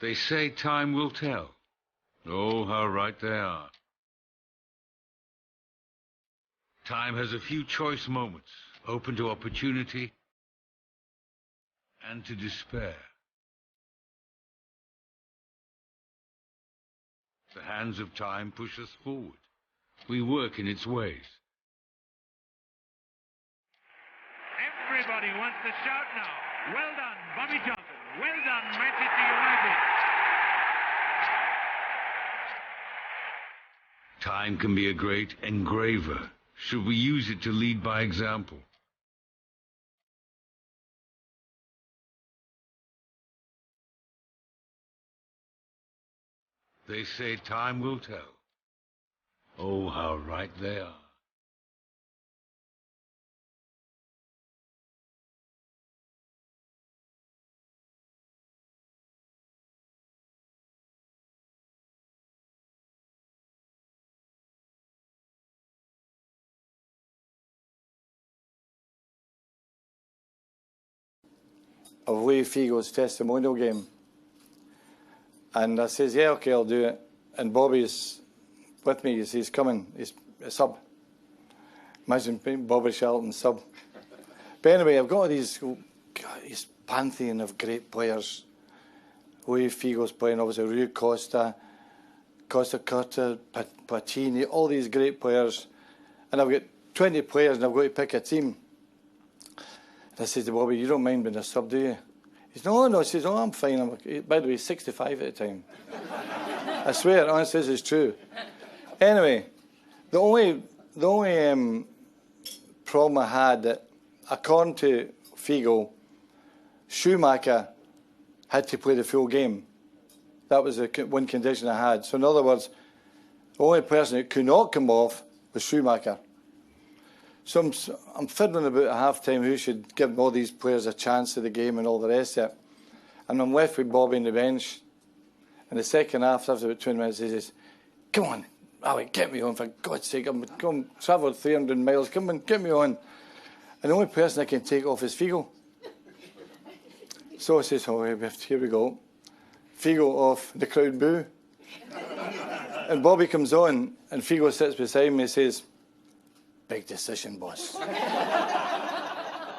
They say time will tell. Oh, how right they are. Time has a few choice moments, open to opportunity and to despair. The hands of time push us forward. We work in its ways. Everybody wants to shout now. Well done, Bobby Johnson. Well done, Manchester United. Time can be a great engraver. Should we use it to lead by example? They say time will tell. Oh, how right they are. Of Lee Figo's testimonial game. And I says, yeah, okay, I'll do it. And Bobby's with me, he's coming, he's a sub. Imagine Bobby Charlton sub. But anyway, I've got these pantheon of great players. Lee Figo's playing, obviously, Rui Costa, Costa Curta, Pacini, all these great players. And I've got 20 players and I've got to pick a team. I said to Bobby, you don't mind being a sub, do you? He says, no. He says, oh, I'm fine. By the way, 65 at the time. I swear, honestly, this is true. Anyway, the only problem I had, that according to Figo, Schumacher had to play the full game. That was the one condition I had. So in other words, the only person that could not come off was Schumacher. So I'm fiddling about at half-time who should give all these players a chance of the game and all the rest of it. And I'm left with Bobby on the bench. In the second half, after about 20 minutes, he says, come on, Alec, get me on, for God's sake. I'm travelled 300 miles, come on, get me on. And the only person I can take off is Figo. So I says, oh, here we go. Figo off, the crowd boo. And Bobby comes on, and Figo sits beside me and says, big decision, boss.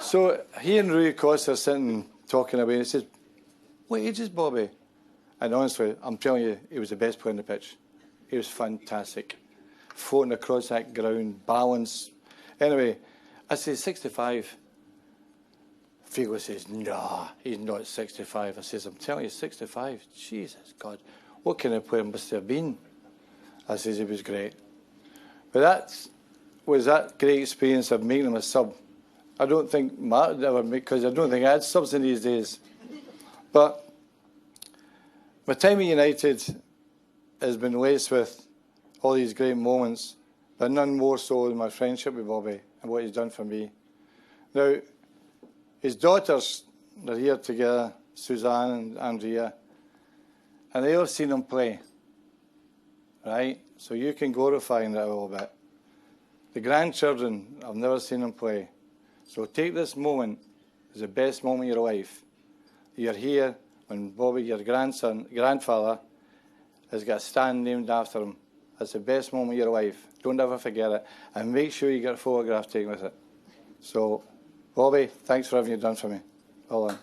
So he and Rui Costa are sitting talking away, and he says, what age is Bobby? And honestly, I'm telling you, he was the best player on the pitch. He was fantastic. Floating across that ground, balance. Anyway, I say 65. Figo says, no, he's not 65. I says, I'm telling you, 65. Jesus, God. What kind of player must he have been? I says, he was great. But that was that great experience of making him a sub. I don't think Matt would ever make, because I don't think I had subs in these days. But my time at United has been laced with all these great moments, but none more so than my friendship with Bobby and what he's done for me. Now, his daughters are here together, Suzanne and Andrea, and they all seen him play, right? So you can glorify him that a little bit. The grandchildren, I've never seen them play. So take this moment as the best moment of your life. You're here when Bobby, your grandfather, has got a stand named after him. That's the best moment of your life. Don't ever forget it. And make sure you get a photograph taken with it. So, Bobby, thanks for everything you've done for me. Well done.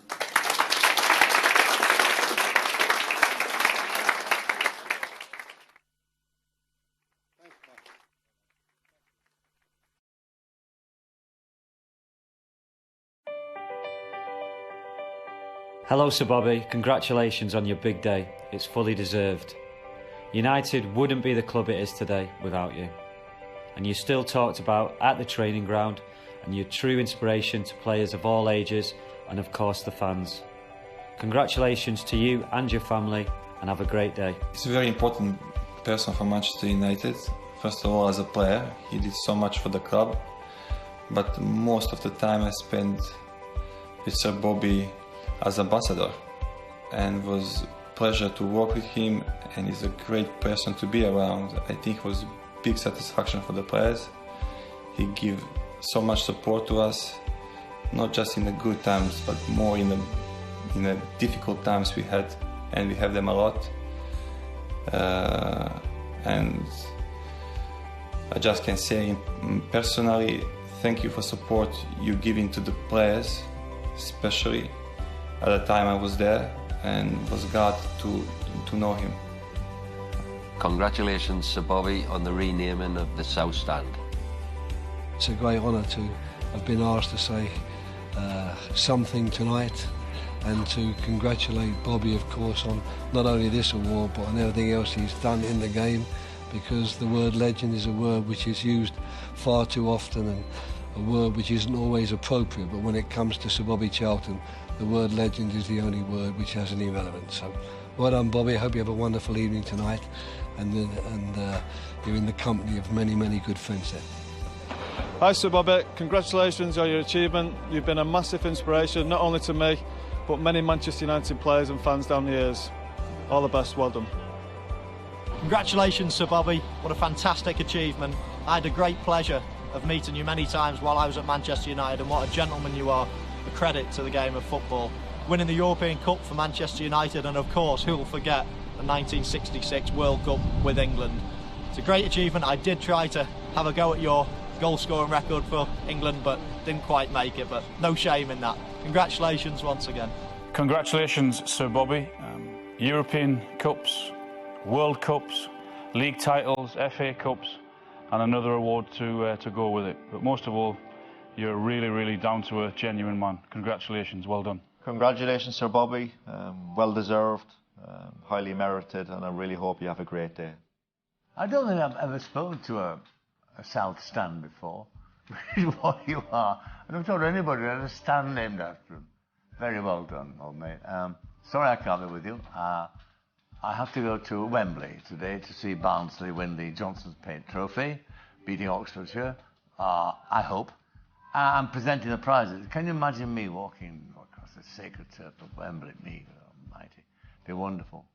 Hello, Sir Bobby. Congratulations on your big day. It's fully deserved. United wouldn't be the club it is today without you. And you're still talked about at the training ground, and you're true inspiration to players of all ages and, of course, the fans. Congratulations to you and your family, and have a great day. He's a very important person for Manchester United. First of all, as a player, he did so much for the club. But most of the time I spent with Sir Bobby as ambassador, and it was a pleasure to work with him, and he's a great person to be around. I think it was big satisfaction for the players. He gave so much support to us, not just in the good times, but more in the difficult times we had and we have them a lot. And I just can say personally, thank you for support you giving to the players, especially at the time I was there, and was glad to know him. Congratulations, Sir Bobby, on the renaming of the South Stand. It's a great honour to have been asked to say something tonight, and to congratulate Bobby, of course, on not only this award but on everything else he's done in the game, because the word legend is a word which is used far too often and a word which isn't always appropriate, but when it comes to Sir Bobby Charlton, the word legend is the only word which has any relevance. So well done, Bobby. I hope you have a wonderful evening tonight, and you're in the company of many, many good friends there. Hi Sir Bobby, congratulations on your achievement. You've been a massive inspiration, not only to me, but many Manchester United players and fans down the years. All the best, well done. Congratulations, Sir Bobby. What a fantastic achievement. I had a great pleasure of meeting you many times while I was at Manchester United, and what a gentleman you are. A credit to the game of football. Winning the European Cup for Manchester United, and of course, who will forget the 1966 World Cup with England. It's a great achievement. I did try to have a go at your goal-scoring record for England, but didn't quite make it, but no shame in that. Congratulations once again. Congratulations, Sir Bobby. European Cups, World Cups, League titles, FA Cups, and another award to go with it. But most of all, you're a really, really down-to-earth, genuine man. Congratulations, well done. Congratulations, Sir Bobby. Well deserved, highly merited, and I really hope you have a great day. I don't think I've ever spoken to a South Stand before, which is what you are. I don't told anybody that a stand named after him. Very well done, old mate. Sorry I can't be with you. I have to go to Wembley today to see Barnsley win the Johnstone's Paint Trophy, beating Oxfordshire, I hope. I'm presenting the prizes. Can you imagine me walking across the sacred turf of Wembley? Me, almighty. It'd be wonderful.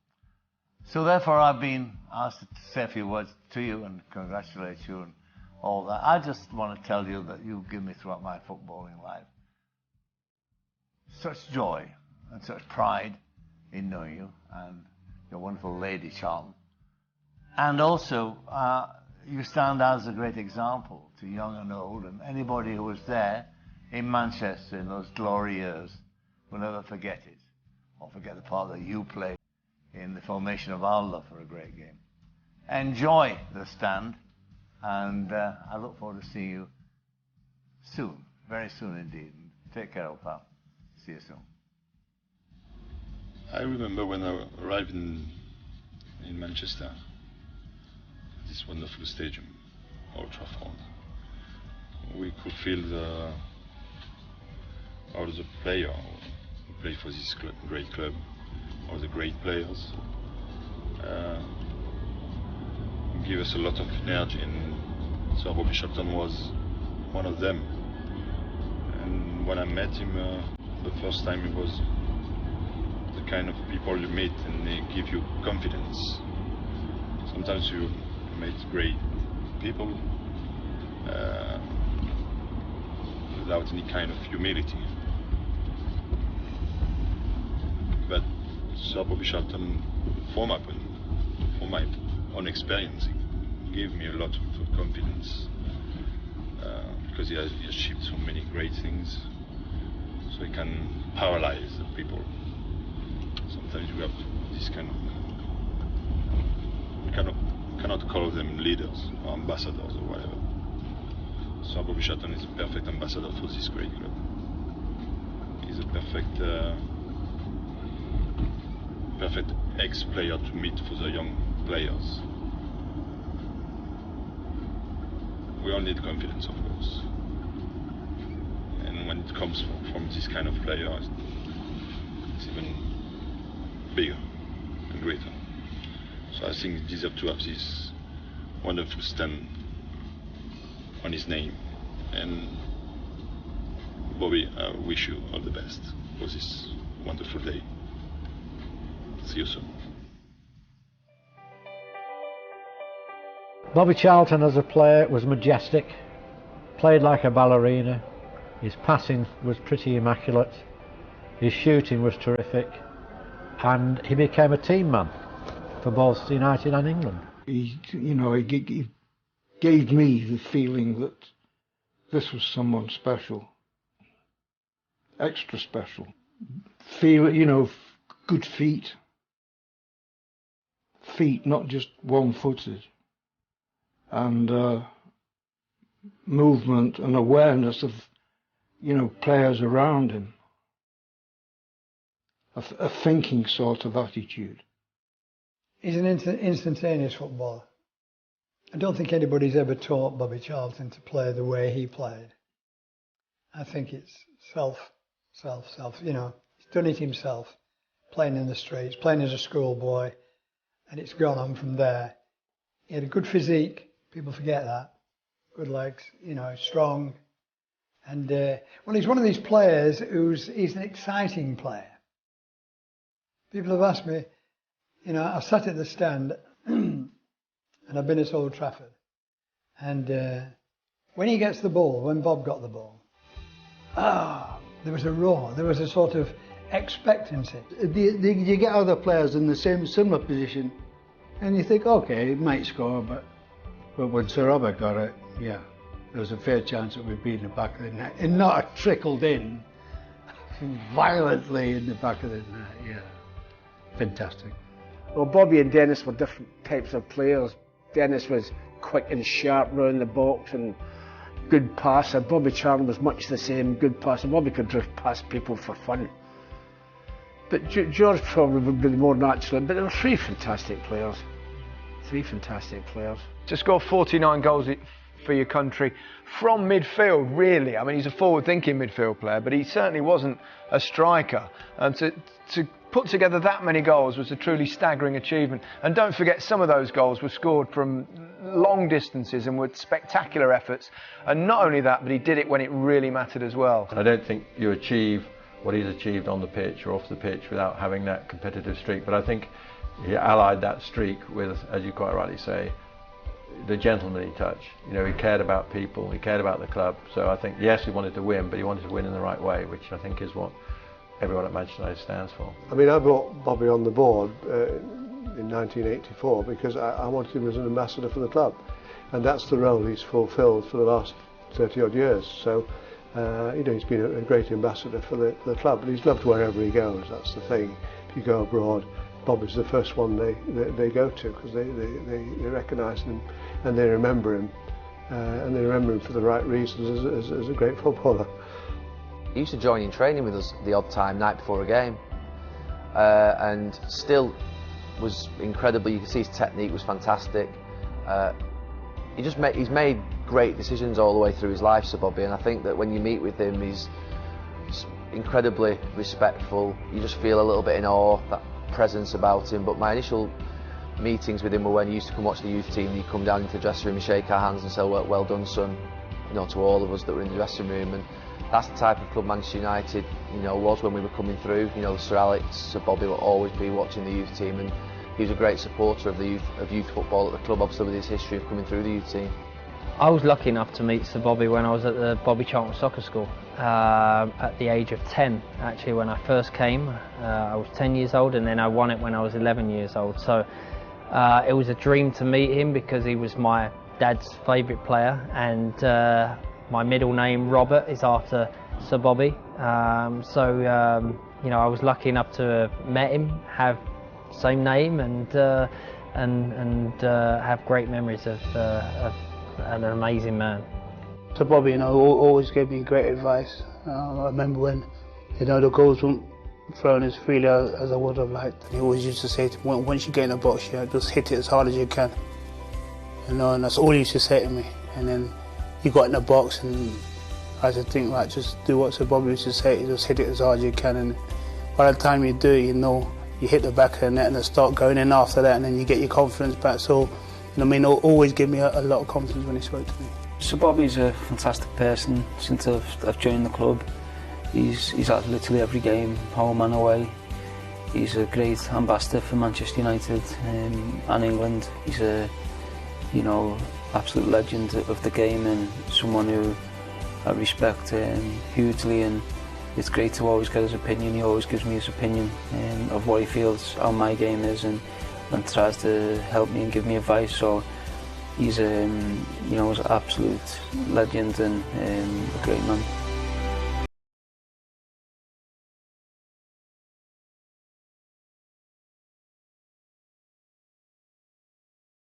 So therefore I've been asked to say a few words to you and congratulate you and all that. I just want to tell you that you've given me throughout my footballing life such joy and such pride in knowing you and your wonderful lady, Charlton. And also, you stand as a great example to young and old, and anybody who was there in Manchester in those glory years will never forget it, or forget the part that you played in the formation of our love for a great game. Enjoy the stand, and I look forward to seeing you soon, very soon indeed. Take care, old pal. See you soon. I remember when I arrived in Manchester, this wonderful stadium, Old Trafford. We could feel all the players who play for this great club, all the great players, give us a lot of energy, and Sir Bobby Charlton was one of them. And when I met him the first time, he was the kind of people you meet and they give you confidence. Sometimes you meet great people without any kind of humility. But Sir Bobby Charlton, for my own experience, he gave me a lot of confidence because he has achieved so many great things, so he can paralyze the people. Sometimes you have this kind of, we cannot call them leaders or ambassadors or whatever. Sir Bobby Charlton is a perfect ambassador for this great club. He's a perfect ex-player to meet for the young players. We all need confidence, of course. And when it comes from this kind of player, it's even bigger and greater. So I think he deserves to have this wonderful stand on his name. And Bobby, I wish you all the best for this wonderful day. See you soon. Bobby Charlton as a player was majestic, played like a ballerina, his passing was pretty immaculate, his shooting was terrific, and he became a team man for both United and England. He gave me the feeling that this was someone special, extra special. Good feet, not just one-footed, and movement and awareness of, players around him. A thinking sort of attitude. He's an instantaneous footballer. I don't think anybody's ever taught Bobby Charlton to play the way he played. I think it's self. He's done it himself, playing in the streets, playing as a schoolboy, and it's gone on from there. He had a good physique, people forget that. Good legs, strong. And, he's one of these players he's an exciting player. People have asked me, I've sat at the stand and I've been at Old Trafford. And when he gets the ball, when Bob got the ball, there was a roar, there was a sort of expectancy. You get other players in the similar position and you think, okay, he might score, but when Sir Robert got it, yeah, there was a fair chance it would be in the back of the net. And not trickled in violently in the back of the net, yeah. Fantastic. Well, Bobby and Dennis were different types of players. Dennis was quick and sharp round the box and good passer. Bobby Charlton was much the same, good passer. Bobby could drift past people for fun. But George probably would be more natural. But there were three fantastic players. To score 49 goals for your country from midfield, really. I mean, he's a forward-thinking midfield player, but he certainly wasn't a striker. And to put together that many goals was a truly staggering achievement. And don't forget, some of those goals were scored from long distances and were spectacular efforts. And not only that, but he did it when it really mattered as well. I don't think you achieve what he's achieved on the pitch or off the pitch without having that competitive streak. But I think he allied that streak with, as you quite rightly say, the gentlemanly touch. He cared about people, he cared about the club. So I think, yes, he wanted to win, but he wanted to win in the right way, which I think is what everyone at Manchester United stands for. I mean, I brought Bobby on the board in 1984 because I wanted him as an ambassador for the club, and that's the role he's fulfilled for the last 30 odd years. So he's been a great ambassador for the club, and he's loved wherever he goes. That's the thing. If you go abroad, Bobby's the first one they go to because they recognise him and they remember him, and they remember him for the right reasons as a great footballer. He used to join in training with us the odd time, night before a game, and still was incredibly. You can see his technique was fantastic. He's made great decisions all the way through his life, Sir Bobby, and I think that when you meet with him, he's incredibly respectful. You just feel a little bit in awe, that presence about him. But my initial meetings with him were when he used to come watch the youth team. He'd come down into the dressing room and shake our hands and say, well done, son, to all of us that were in the dressing room. And that's the type of club Manchester United, was when we were coming through. Sir Alex, Sir Bobby will always be watching the youth team, and he was a great supporter of youth football at the club, obviously with his history of coming through the youth team. I was lucky enough to meet Sir Bobby when I was at the Bobby Charlton Soccer School at the age of 10. Actually, when I first came, I was 10 years old, and then I won it when I was 11 years old. So it was a dream to meet him because he was my dad's favourite player, and my middle name, Robert, is after Sir Bobby. I was lucky enough to have met him, have the same name, and have great memories of an amazing man. Sir Bobby, always gave me great advice. I remember when, the goals weren't thrown as freely as I would have liked. He always used to say to me, once you get in the box, just hit it as hard as you can. And that's all he used to say to me. And then you got in the box, and I had to think, just do what Sir Bobby used to say, just hit it as hard as you can. And by the time you do it, you hit the back of the net and start going in after that, and then you get your confidence back. So, always give me a lot of confidence when he spoke to me. Sir Bobby's a fantastic person. Since I've joined the club, he's at literally every game, home and away. He's a great ambassador for Manchester United and England. He's a, absolute legend of the game, and someone who I respect hugely, and it's great to always get his opinion. He always gives me his opinion of what he feels, how my game is, and tries to help me and give me advice. So he's, you know, an absolute legend and a great man.